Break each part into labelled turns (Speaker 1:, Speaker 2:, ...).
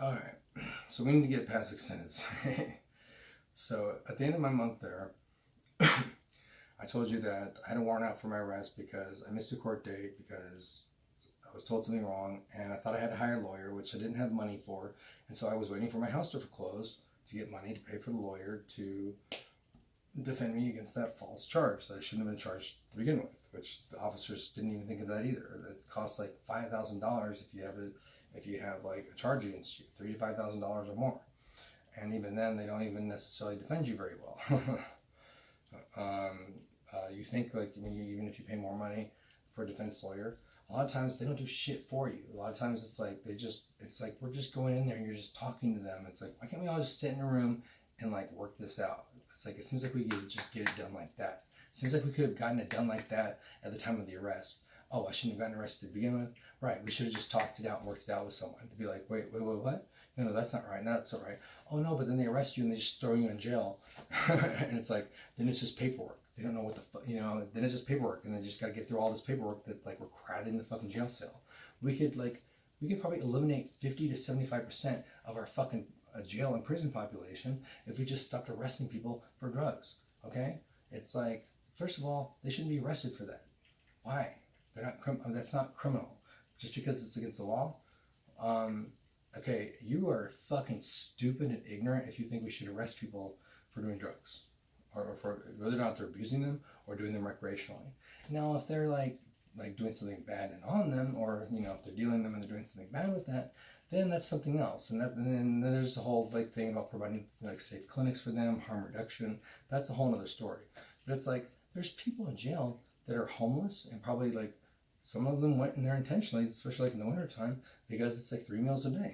Speaker 1: All right. So we need to get past extended stay. So at the end of my month there, I told you that I had a warrant out for my arrest because I missed a court date because I was told something wrong, and I thought I had to hire a lawyer, which I didn't have money for, and so I was waiting for my house to foreclose to get money to pay for the lawyer to defend me against that false charge that I shouldn't have been charged to begin with, which the officers didn't even think of that either. It costs like $5,000 if you have like a charge against you, $3,000 to $5,000 or more, and even then they don't even necessarily defend you very well. You think like even if you pay more money for a defense lawyer, a lot of times they don't do shit for you. A lot of times it's like it's like we're just going in there and you're just talking to them. It's like, why can't we all just sit in a room and like work this out? It's like it seems like we could just get it done like that. It seems like we could have gotten it done like that at the time of the arrest. Oh, I shouldn't have gotten arrested to begin with. Right, we should have just talked it out and worked it out with someone to be like, wait, what? No, that's not right. No, that's not right. Oh no, but then they arrest you and they just throw you in jail, and it's like then it's just paperwork. They don't know what the then it's just paperwork, and they just got to get through all this paperwork that like we're crowded in the fucking jail cell. We could probably eliminate 50 to 75% of our fucking jail and prison population if we just stopped arresting people for drugs. Okay, it's like first of all they shouldn't be arrested for that. Why? They're not that's not criminal just because it's against the law. Okay, you are fucking stupid and ignorant if you think we should arrest people for doing drugs, or for whether or not they're abusing them or doing them recreationally. Now, if they're like doing something bad and on them, or if they're dealing them and they're doing something bad with that, then that's something else. And then there's a whole like thing about providing like safe clinics for them, harm reduction. That's a whole other story. But it's like there's people in jail that are homeless and probably like some of them went in there intentionally, especially like in the wintertime, because it's like 3 meals a day.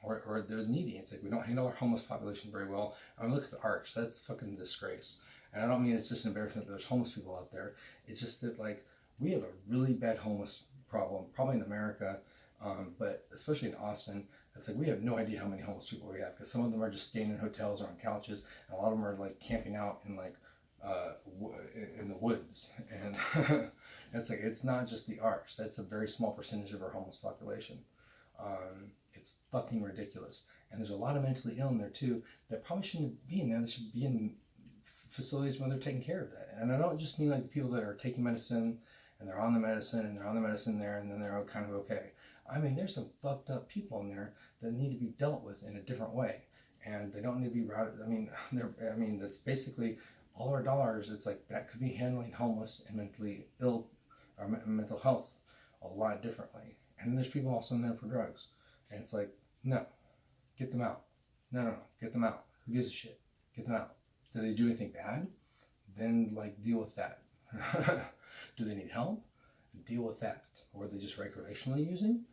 Speaker 1: Or they're needy. It's like we don't handle our homeless population very well. I mean, look at the Arch. That's fucking disgrace. And I don't mean it's just an embarrassment that there's homeless people out there. It's just that like we have a really bad homeless problem, probably in America, but especially in Austin. It's like we have no idea how many homeless people we have because some of them are just staying in hotels or on couches, and a lot of them are like camping out in like in the woods. And it's like it's not just the Arch. That's a very small percentage of our homeless population. It's fucking ridiculous. And there's a lot of mentally ill in there too that probably shouldn't be in there. They should be in facilities when they're taking care of that. And I don't just mean like the people that are taking medicine and they're on the medicine and they're on the medicine there and then they're kind of okay. I mean, there's some fucked up people in there that need to be dealt with in a different way. And they don't need to be routed. I mean, that's basically all our dollars. It's like that could be handling homeless and mentally ill or mental health a lot differently. And there's people also in there for drugs. And it's like, no, get them out. No, get them out. Who gives a shit? Get them out. Do they do anything bad? Then like deal with that. Do they need help? Deal with that. Or are they just recreationally using?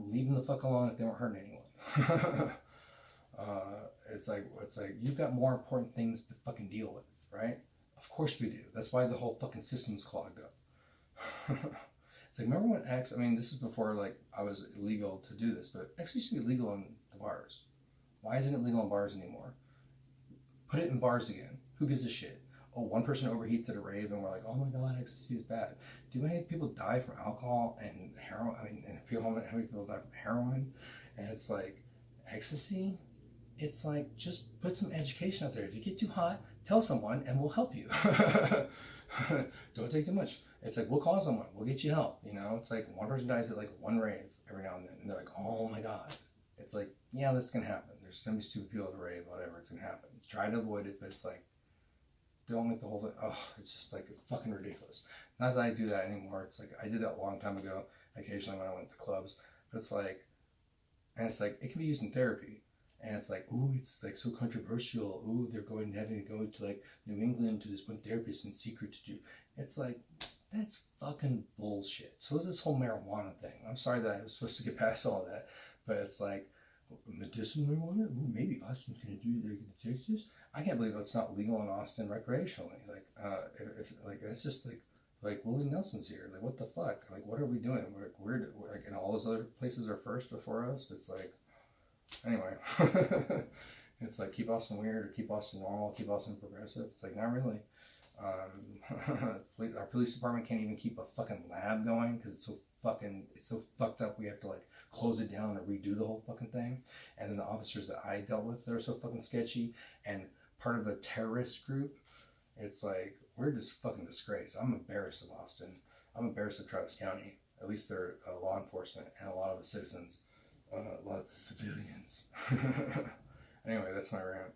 Speaker 1: Leave them the fuck alone if they weren't hurting anyone. It's like you've got more important things to fucking deal with, right? Of course we do. That's why the whole fucking system's clogged up. It's like, remember when X, I mean, this is before like I was illegal to do this, but X used to be legal in the bars. Why isn't it legal in bars anymore? Put it in bars again. Who gives a shit? Oh, one person overheats at a rave and we're like, oh my God, ecstasy is bad. Do you know how many people die from alcohol and heroin? I mean, how many people die from heroin? And it's like, ecstasy? It's like, just put some education out there. If you get too hot, tell someone and we'll help you. Don't take too much. It's like, we'll call someone, we'll get you help. It's like one person dies at like one rave every now and then, and they're like, oh my God. It's like, yeah, that's gonna happen. There's gonna be stupid people at a rave, whatever, it's gonna happen. Try to avoid it, but it's like, don't make the whole thing, it's just like fucking ridiculous. Not that I do that anymore. It's like, I did that a long time ago, occasionally when I went to clubs, but it's like, it can be used in therapy. And it's like, ooh, it's like so controversial. Ooh, they're having to go to like New England to this one therapist in secret to do. It's like, that's fucking bullshit. So is this whole marijuana thing. I'm sorry that I was supposed to get past all of that, but it's like, medicinal marijuana? Ooh, maybe Austin's gonna do it in Texas. I can't believe it's not legal in Austin recreationally. Like, if like it's just like Willie Nelson's here. Like, what the fuck? Like, what are we doing? We're like, and all those other places are first before us. It's like, anyway. It's like keep Austin weird or keep Austin normal, keep Austin progressive. It's like, not really. Our police department can't even keep a fucking lab going because it's so it's so fucked up. We have to like close it down and redo the whole fucking thing. And then the officers that I dealt with, they're so fucking sketchy and part of a terrorist group. It's like, we're just fucking disgrace. I'm embarrassed of Austin. I'm embarrassed of Travis County. At least they're law enforcement and a lot of the citizens, a lot of the civilians. Anyway, that's my rant.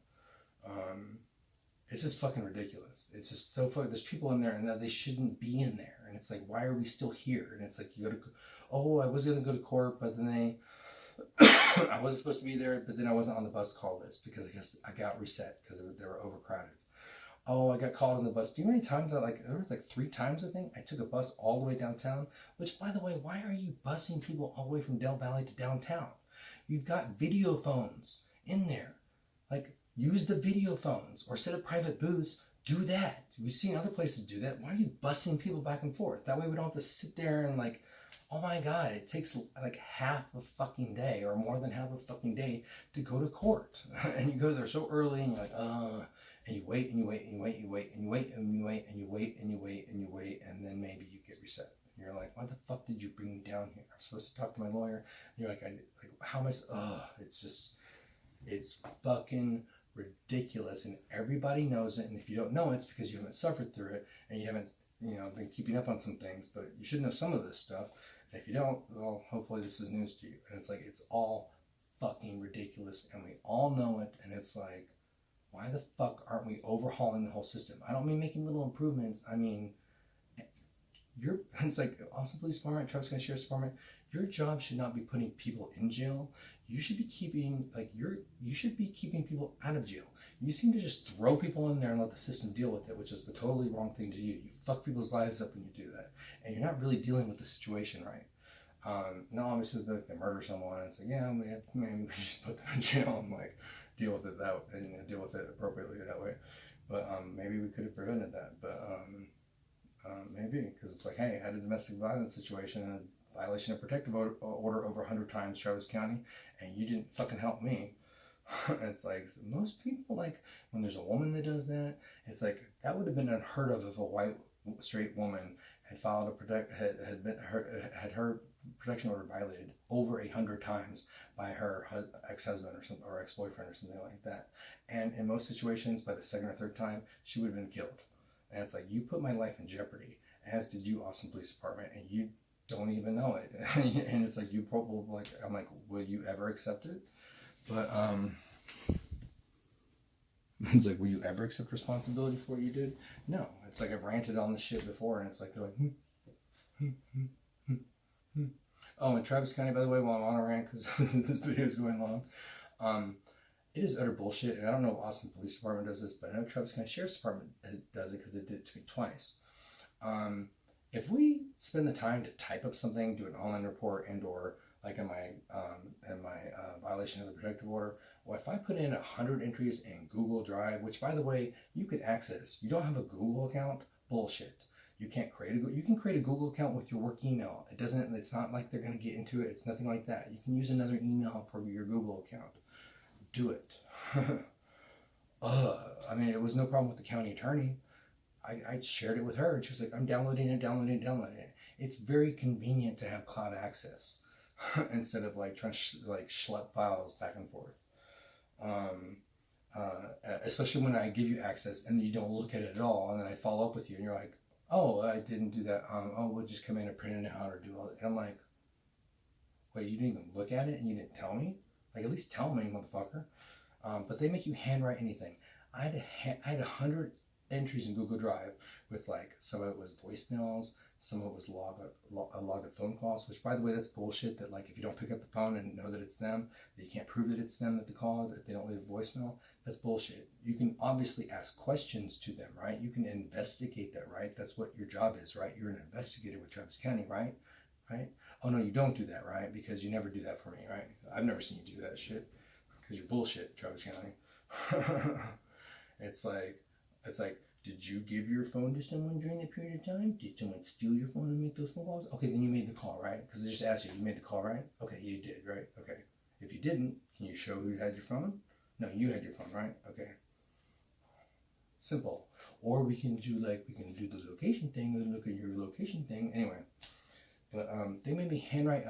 Speaker 1: It's just fucking ridiculous. It's just so fucking, there's people in there and that they shouldn't be in there. And it's like, why are we still here? And it's like, you gotta, oh, I was gonna go to court, but then they, I wasn't supposed to be there, but then I wasn't on the bus call list because I guess I got reset because they were overcrowded. Oh, I got called on the bus. Do you know how many times there were like 3 times, I think, I took a bus all the way downtown, which, by the way, why are you busing people all the way from Del Valley to downtown? You've got video phones in there. Like, use the video phones or set up private booths. Do that. We've seen other places do that. Why are you busing people back and forth? That way we don't have to sit there and like, oh my God, it takes like half a fucking day or more than half a fucking day to go to court. And you go there so early and you're like, and you wait and you wait and you wait and you wait and you wait and you wait and you wait and you wait and you wait and then maybe you get reset. And you're like, why the fuck did you bring me down here? I'm supposed to talk to my lawyer. And you're like, how am I? It's fucking ridiculous, and everybody knows it. And if you don't know it, it's because you haven't suffered through it and you haven't, been keeping up on some things. But you should know some of this stuff. And if you don't, well, hopefully this is news to you. And it's like, it's all fucking ridiculous, and we all know it. And it's like, why the fuck aren't we overhauling the whole system? I don't mean making little improvements. I mean, it's like Austin Police Department, Travis County Sheriff's Department. Your job should not be putting people in jail. You should be keeping people out of jail. You seem to just throw people in there and let the system deal with it, which is the totally wrong thing to do. You fuck people's lives up when you do that, and you're not really dealing with the situation right. No, obviously they murder someone, and it's like, yeah, maybe we should put them in jail and like deal with it deal with it appropriately that way. But maybe we could have prevented that. But maybe, because it's like, hey, I had a domestic violence situation and a violation of protective order over 100 times, Travis County, and you didn't fucking help me. It's like, most people, like, when there's a woman that does that, it's like, that would have been unheard of if a white straight woman had filed had her protection order violated over 100 times by her ex-husband or ex-boyfriend or something like that. And in most situations, by the second or third time, she would have been killed. And it's like, you put my life in jeopardy, as did you, Austin Police Department, and you don't even know it. And it's like, you probably, like, I'm like, will you ever accept it? But it's like, will you ever accept responsibility for what you did? No. It's like, I've ranted on this shit before, and it's like, they're like, Oh, and Travis County, by the way, while I'm on a rant, because this video is going long, it is utter bullshit, and I don't know if Austin Police Department does this, but I know Travis County Sheriff's Department does it because it did it to me twice. If we spend the time to type up something, do an online report, and/or like in my violation of the protective order, or if I put in 100 entries in Google Drive, which, by the way, you can access. You don't have a Google account? Bullshit. You can't you can create a Google account with your work email. It's not like they're going to get into it. It's nothing like that. You can use another email for your Google account. Do it. I mean, it was no problem with the county attorney. I shared it with her, and she was like, I'm downloading it. It's very convenient to have cloud access instead of like trying to schlep files back and forth. Especially when I give you access and you don't look at it at all, and then I follow up with you and you're like, oh, I didn't do that. We'll just come in and print it out or do all that. And I'm like, wait, you didn't even look at it and you didn't tell me? Like, at least tell me, motherfucker. But they make you handwrite anything. I had 100 entries in Google Drive with, like, some of it was voicemails, some of it was logged phone calls, which, by the way, that's bullshit. That, like, if you don't pick up the phone and know that it's them, that you can't prove that it's them that they called if they don't leave a voicemail. That's bullshit. You can obviously ask questions to them, right? You can investigate that, right? That's what your job is, right? You're an investigator with Travis County, right? Right? Oh, no, you don't do that, right? Because you never do that for me, right? I've never seen you do that shit. Because you're bullshit, Travis County. It's like, did you give your phone to someone during that period of time? Did someone steal your phone and make those phone calls? Okay, then you made the call, right? Because they just asked you, you made the call, right? Okay, you did, right? Okay. If you didn't, can you show who had your phone? No, you had your phone, right? Okay. Simple. Or we can do the location thing and look at your location thing. Anyway. But they made me handwrite